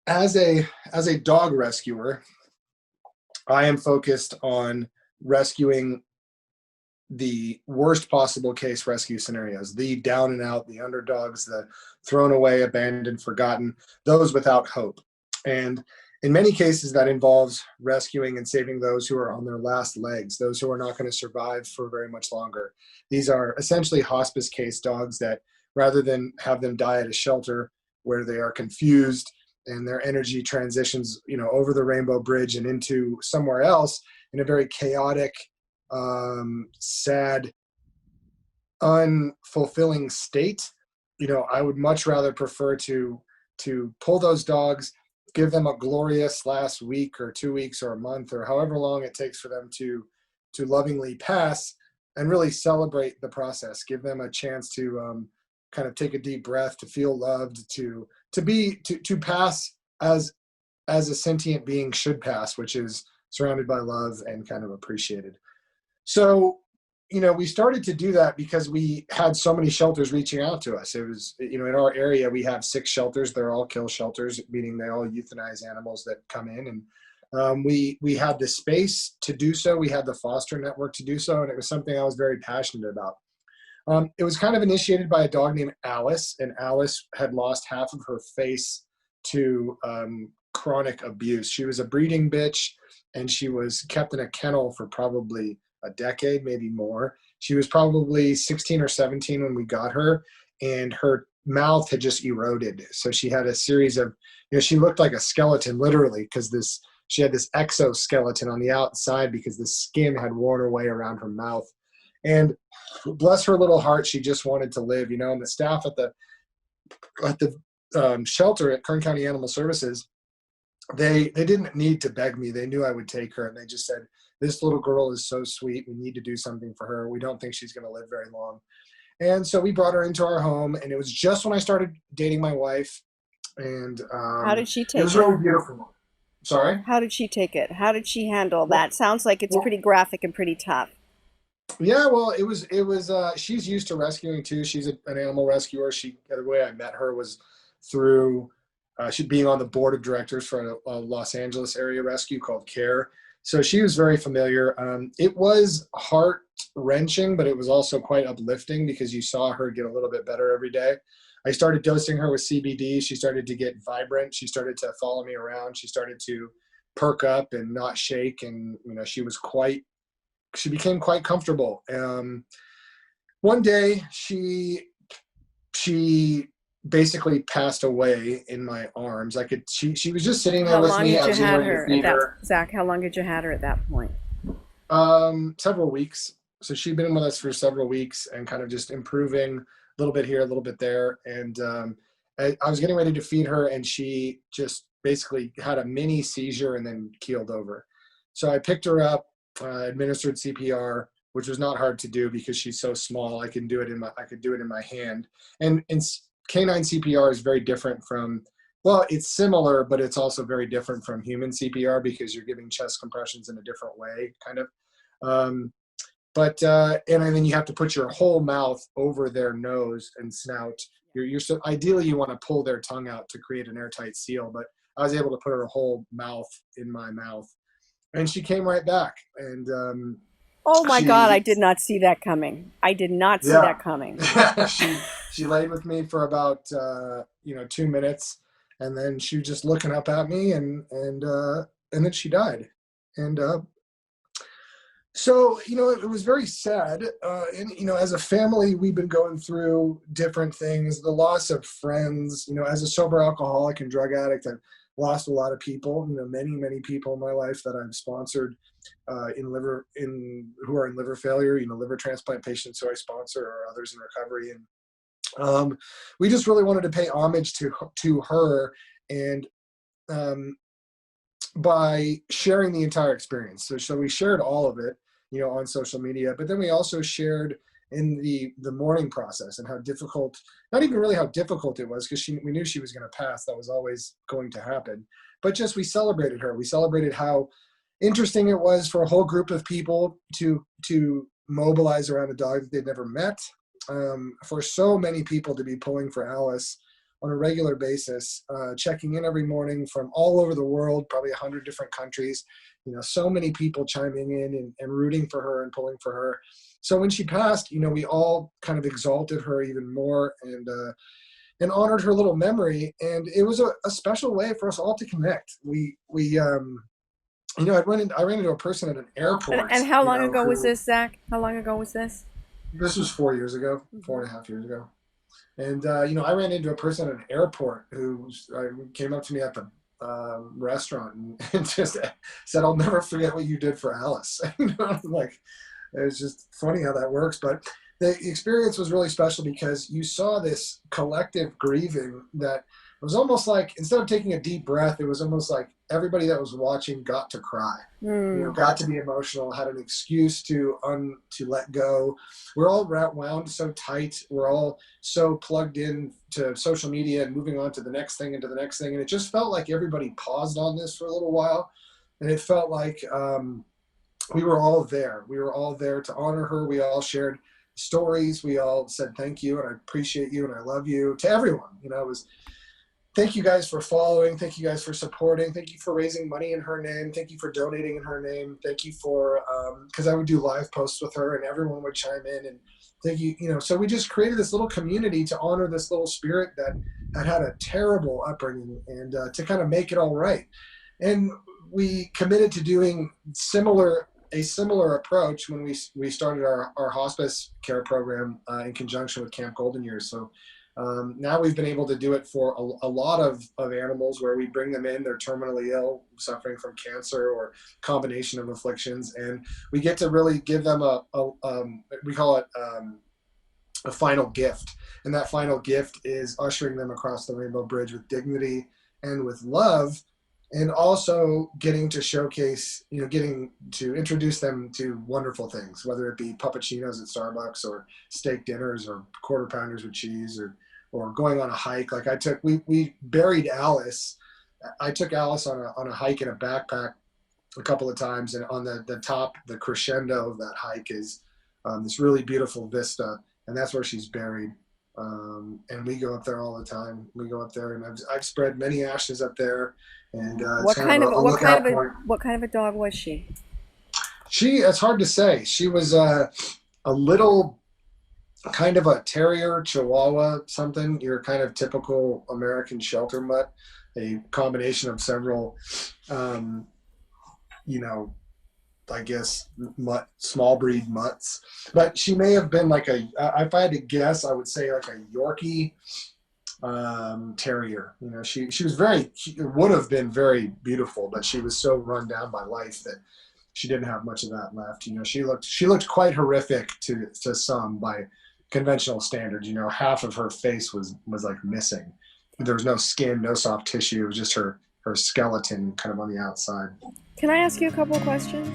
As a dog rescuer, I am focused on rescuing the worst possible case rescue scenarios, the down and out, the underdogs, the thrown away, abandoned, forgotten, those without hope. And in many cases, that involves rescuing and saving those who are on their last legs, those who are not going to survive for very much longer. These are essentially hospice case dogs that, rather than have them die at a shelter where they are confused and their energy transitions, over the rainbow bridge and into somewhere else in a very chaotic, sad, unfulfilling state, I would much rather prefer to pull those dogs, give them a glorious last week or 2 weeks or a month or however long it takes for them to lovingly pass, and really celebrate the process. Give them a chance to kind of take a deep breath, to feel loved, to pass as a sentient being should pass, which is surrounded by love and kind of appreciated. So, we started to do that because we had so many shelters reaching out to us. It was, in our area, we have 6 shelters. They're all kill shelters, meaning they all euthanize animals that come in. And we had the space to do so. We had the foster network to do so. And it was something I was very passionate about. It was kind of initiated by a dog named Alice, and Alice had lost half of her face to chronic abuse. She was a breeding bitch, and she was kept in a kennel for probably a decade, maybe more. She was probably 16 or 17 when we got her, and her mouth had just eroded. So she had a series of, she looked like a skeleton, literally, because she had this exoskeleton on the outside because the skin had worn away around her mouth. And bless her little heart, she just wanted to live, and the staff at the shelter at Kern County Animal Services, they didn't need to beg me. They knew I would take her, and they just said, this little girl is so sweet. We need to do something for her. We don't think she's going to live very long. And so we brought her into our home, and it was just when I started dating my wife. And How did she take it was it? really beautiful. Sorry? How did she take it? How did she handle that? Sounds like it's pretty graphic and pretty tough. Yeah, well, it was, she's used to rescuing too. She's an animal rescuer. The way I met her was through, she being on the board of directors for a Los Angeles area rescue called CARE. So she was very familiar. It was heart-wrenching, but it was also quite uplifting because you saw her get a little bit better every day. I started dosing her with CBD. She started to get vibrant. She started to follow me around. She started to perk up and not shake. And, she became quite comfortable. One day, she basically passed away in my arms. She was just sitting there How with long me. had I you was getting had ready to her at feed that, her. Zach? How long had you had her at that point? Several weeks. So she'd been with us for several weeks and kind of just improving a little bit here, a little bit there. And I was getting ready to feed her, and she just basically had a mini seizure and then keeled over. So I picked her up, administered CPR, which was not hard to do because she's so small. I could do it in my hand. And canine CPR is very different from, well, it's similar, but it's also very different from human CPR because you're giving chest compressions in a different way, kind of. And then you have to put your whole mouth over their nose and snout. So ideally you want to pull their tongue out to create an airtight seal, but I was able to put her whole mouth in my mouth, and she came right back. And Oh my God, I she, did not see that coming. I did not see yeah, that coming. she laid with me for about 2 minutes, and then she was just looking up at me, and then she died. And so, it was very sad. And, as a family, we've been going through different things, the loss of friends. As a sober alcoholic and drug addict, I've lost a lot of people, many, many people in my life that I've sponsored who are in liver failure, liver transplant patients who I sponsor, or others in recovery. And we just really wanted to pay homage to her, and by sharing the entire experience. So we shared all of it, on social media, but then we also shared in the mourning process and how difficult, not even really how difficult it was, because we knew she was going to pass. That was always going to happen. But just we celebrated her. We celebrated how interesting it was for a whole group of people to mobilize around a dog that they'd never met. For so many people to be pulling for Alice on a regular basis, checking in every morning from all over the world, probably 100 different countries. So many people chiming in and rooting for her and pulling for her. So when she passed, we all kind of exalted her even more and honored her little memory. And it was a special way for us all to connect. I ran into a person at an airport. And how long ago was this, Zach? How long ago was this? This was 4 years ago, 4.5 years ago. And, I ran into a person at an airport who came up to me at the restaurant and just said, "I'll never forget what you did for Alice." Like, it's just funny how that works. But the experience was really special because you saw this collective grieving that it was almost like, instead of taking a deep breath, it was almost like everybody that was watching got to cry, got to be emotional, had an excuse to let go. We're all wound so tight. We're all so plugged in to social media and moving on to the next thing and to the next thing. And it just felt like everybody paused on this for a little while. And it felt like we were all there. We were all there to honor her. We all shared stories. We all said, "Thank you. And I appreciate you. And I love you," to everyone. It was, "Thank you guys for following. Thank you guys for supporting. Thank you for raising money in her name. Thank you for donating in her name. Thank you for," because I would do live posts with her and everyone would chime in. And thank you. So we just created this little community to honor this little spirit that had a terrible upbringing and to kind of make it all right. And we committed to doing a similar approach when we started our hospice care program in conjunction with Camp Golden Years. So now we've been able to do it for a lot of animals where we bring them in, they're terminally ill, suffering from cancer or combination of afflictions, and we get to really give them we call it a final gift. And that final gift is ushering them across the rainbow bridge with dignity and with love, and also getting to showcase, getting to introduce them to wonderful things, whether it be puppuccinos at Starbucks or steak dinners or quarter pounders with cheese or going on a hike. Like we buried Alice. I took Alice on a hike in a backpack a couple of times, and on the top, the crescendo of that hike is this really beautiful vista, and that's where she's buried. And we go up there all the time. We go up there, and I've spread many ashes up there. And what kind of a dog was she? It's hard to say. She was a little kind of a terrier, Chihuahua, something. Your kind of typical American shelter mutt, a combination of several, I guess, small breed mutts. But she may have been like if I had to guess, I would say like a Yorkie terrier. She would have been very beautiful, but she was so run down by life that she didn't have much of that left. She looked quite horrific to some by conventional standards. Half of her face was like missing. There was no skin, no soft tissue. It was just her skeleton kind of on the outside. Can I ask you a couple of questions?